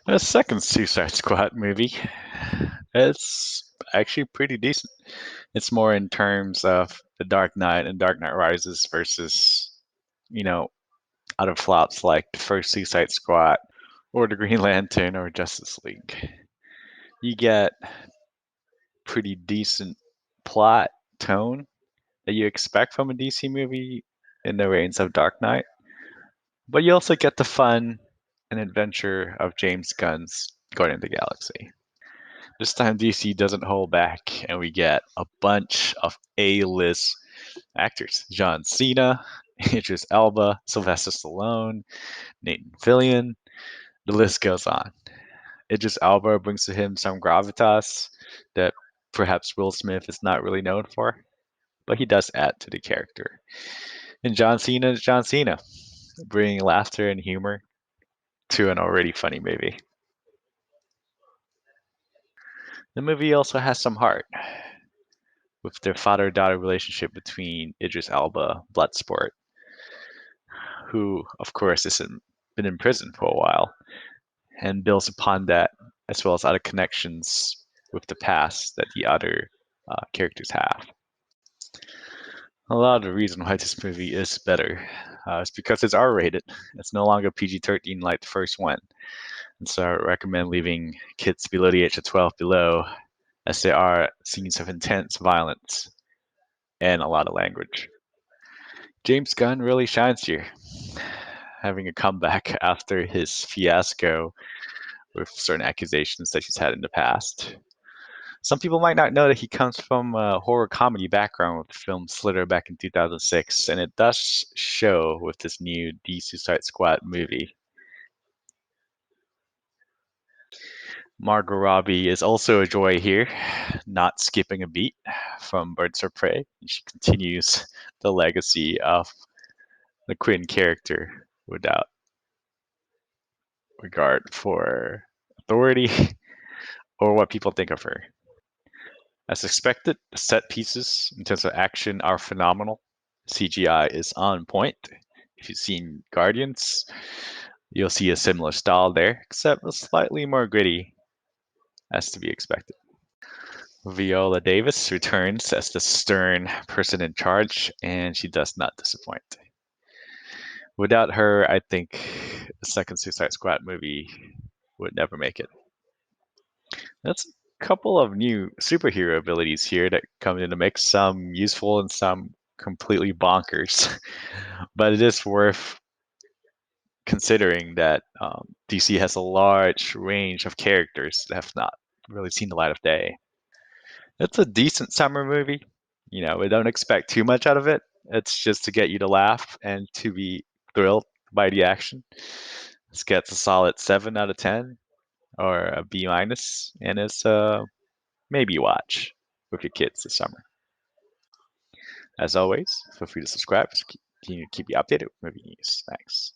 The second Suicide Squad movie, it's actually pretty decent. It's more in terms of The Dark Knight and Dark Knight Rises versus, you know, other flops like the first Suicide Squad or the Green Lantern or Justice League. You get pretty decent plot tone that you expect from a DC movie in the reigns of Dark Knight, but you also get the fun and adventure of James Gunn's Guardian of the Galaxy. This time DC doesn't hold back, and we get a bunch of A-list actors: John Cena, Idris Elba, Sylvester Stallone, Nathan Fillion. The list goes on. Idris Elba brings to him some gravitas that perhaps Will Smith is not really known for, but he does add to the character. And John Cena is John Cena, bringing laughter and humor to an already funny movie. The movie also has some heart, with their father-daughter relationship between Idris Elba, Bloodsport, who, of course, has been in prison for a while, and builds upon that, as well as other connections with the past that the other characters have. A lot of the reason why this movie is better is because it's R-rated. It's no longer PG-13 like the first one, and so I recommend leaving kids below the age of 12 below, as there are scenes of intense violence and a lot of language. James Gunn really shines here, having a comeback after his fiasco with certain accusations that he's had in the past. Some people might not know that he comes from a horror comedy background with the film Slither back in 2006, and it does show with this new D Suicide Squad movie. Margot Robbie is also a joy here, not skipping a beat from Birds of Prey. She continues the legacy of the Quinn character without regard for authority or what people think of her. As expected, the set pieces in terms of action are phenomenal. CGI is on point. If you've seen Guardians, you'll see a similar style there, except slightly more gritty, as to be expected. Viola Davis returns as the stern person in charge, and she does not disappoint. Without her, I think the second Suicide Squad movie would never make it. That's a couple of new superhero abilities here that come into the mix, some useful and some completely bonkers. But it is worth considering that DC has a large range of characters that have not really seen the light of day. It's a decent summer movie. We don't expect too much out of it. It's just to get you to laugh and to be thrilled by the action. This gets a solid 7 out of 10 or a B minus, and it's maybe watch with your kids this summer. As always, feel free to subscribe to keep you updated with movie news. Thanks.